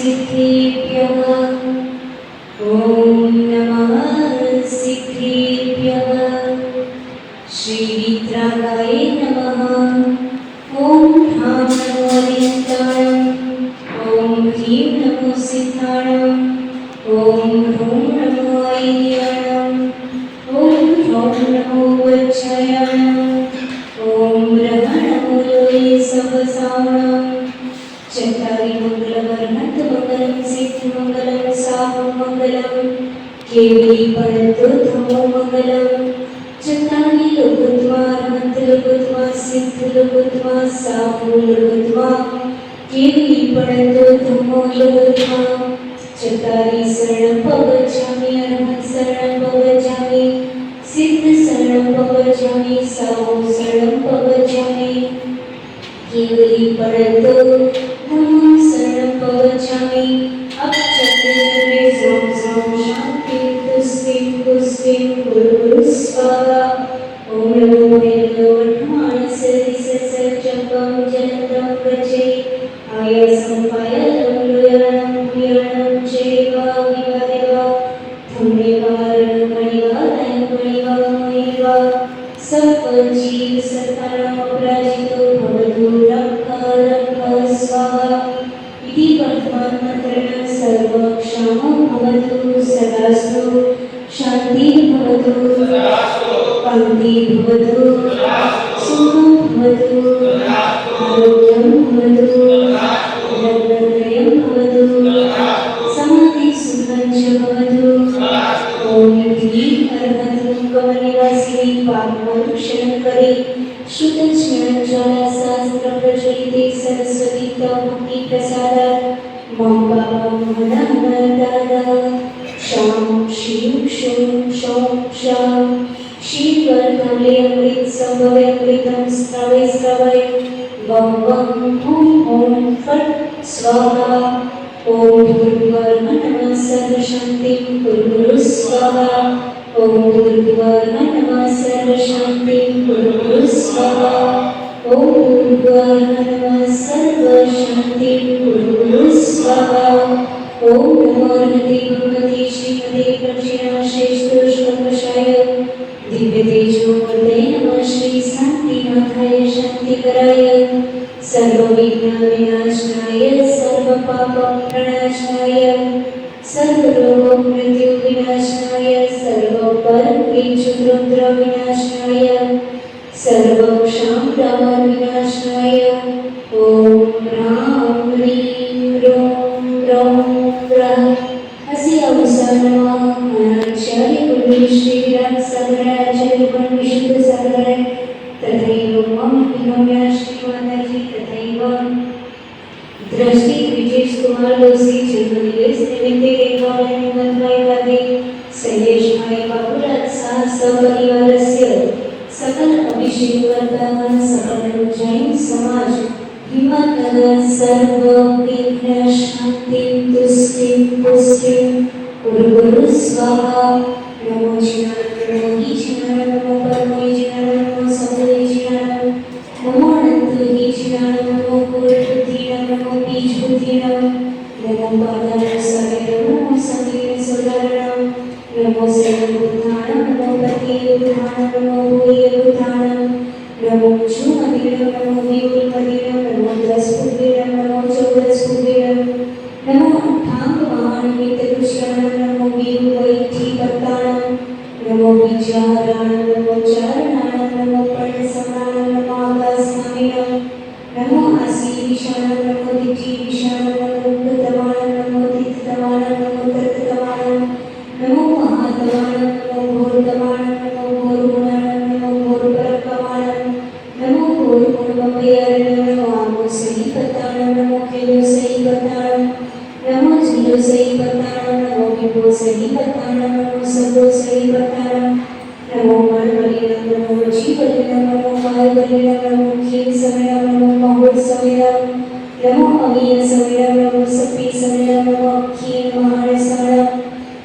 सिद्धेभ्यः ॐ नमः सिद्धेभ्यः श्रीविद्रागाय नमः ॐ ह्रां नमो अरिहन्ताणम् ॐ ह्रीं नमो सिद्धाणम् ॐ ह्रौं नमो ऐन्द्रियाणम् ॐ ह्रौं नमो वज्रायाणम् ॐ रः नमो लोये सहसावणम् चत्तारि मङ्गलवर्णन्तमङ्गलं सिद्धिमङ्गलं साहुमङ्गलं केवली परतो धमो मङ्गलं चत्तारि लोकत्वा अनन्तलोकत्वा सिद्धलोकत्वा साहुलोकत्वा केवली परतो धमो लोकत्वा चत्तारि शरणं पवचामि अरहं शरणं पवचामि सिद्ध शरणं पवचामि साहु शरणं पवचामि केवली परतो धम्मं शरणं पवचामि अपचक्रे ह्रौं ह्रौं शान्तिं तुष्टिं पुष्टिं गुरु स्वाहा ॐ नमो निर्लोढमानसरिससर्जकं जलन्तं गच्छे आयासं पायलं लोयानं भूयानं चैव विवादेव धम्मेवारणं मणिवादयं मणिवामयेव सर्वजीव सत्तानां अपराजितो भवतु रक्षः स्वाहा इति वर्तमानमन्त्रेण सर्वक्षामो भवतु सदास्तु शान्तिर्भवतु कान्तिर्भवतु सुखं भवतु आरोग्यं भवतु रत्नत्रयं भवतु समाधिसुखं च भवतु ॐ ह्रीं अर्हतं कमलनिवासिनी पापमोक्षणं करे श्रुतज्ञानज्वालाशास्त्रप्रज्वलिते सरस्वती तव भक्तिप्रसादात् मम पापं हरः शां श्रीं क्षौं क्षौं क्षां श्रीवरकमले अमृतसंभवे अमृतं स्रवे स्रवै वं वं हुं हुं फट् स्वाहा ॐ भूर्भुवः सर्वशान्तिं कुरु स्वाहा ॐ भूर्भुवः सर्वशान्तिं कुरु स्वाहा ॐ भूर्भुवः सर्वशान्तिं कुरु स्वाहा ॐ नमो भगवते श्रीमते प्रक्षिणाश्रेष्ठोष्णवशाय दिव्यतेजोमूर्तये नमः श्री शान्तिनाथाय शान्तिकराय सर्वविघ्नविनाशाय सर्वपापप्रणाशाय सर्वरोगमृत्युविनाशाय सर्वपरकेशुरुद्रविनाशाय सर्वक्षामविनाशाय ॐ ह्रां ह्रीं ह्रौं ह्रौं ह्रः अस्य अवसरमा आचार्य गुरु श्री विराट सागराचार्य गुरु विशुद्ध सागर तथैव मम विनम्य श्रीमाताजी तथैव दृष्टि विजेश कुमार दोषी जन्मदिवस निमित्ते देवालय निमंत्रण करते शैलेश भाई बाबूराज शाह सपरिवारस्य सकल अभिषेक वर्गाः सकल जैन समाज हिमनगर सर्व विघ्न शांतिं तुष्टिं पुष्टिं कुरु स्वाहा नमो जिनाय नमो ईश्वराय नमो परमोय जिनाय नमो सबोय जिनाय नमो अनंत ईश्वराय नमो बुद्धिनाय नमो बीज बुद्धिनाय नमो पादाय सगय नमो संगीत सुदारणं नमो सर्वबुद्धाणं नमो पतियुद्धाणं नमो भूययुद्धाणं नमो शुमदिनं नमो विपुलमदिनं नमो दशपुत्रिणं नमो चौदशपुत्रिणं नमो अट्ठाङ्गमहानिमित्तदुष्याणं नमो विपुलैठीपत्ताणं नमो विचाराणं नमो चारणाणं नमो पर्णसमाणं नमो आकाशनामिनं नमो आसीविषाणं नमो दिठीविषाणं नमो कृतमाणं नमो तीर्थतमाणं नमो तत्तमाणं नमो महातमाणं नमो घोरतमाणं नमो घोरगुणाणं नमो घोरपरप्रमाणं नमो घोरगुणमपयारणं नमो आमोसहीपत्ताणं नमो खेलोसहीपत्ताणं नमो झिलोसहीपत्ताणं नमो विभोसहीपत्ताणं नमो सभोसहीपत्ताणं नमो मणबलिनं नमो वजीबलिनं नमो वायुबलिनं नमो क्षीरसमयं नमो महोत्सवयं नमो अमीयसमयं नमो सपीसमयं नमो क्षीरमहारसमयं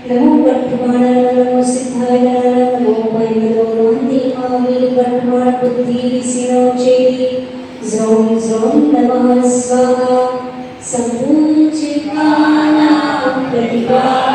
नमो वर्तमानं नमो सिद्धायनं नमो वैमनो वन्दे आमिल वर्तमान बुद्धिरिसिनो चेति ज़ौं ज़ौं नमः स्वाहा संपूज्यकाल प्रतिपादकानां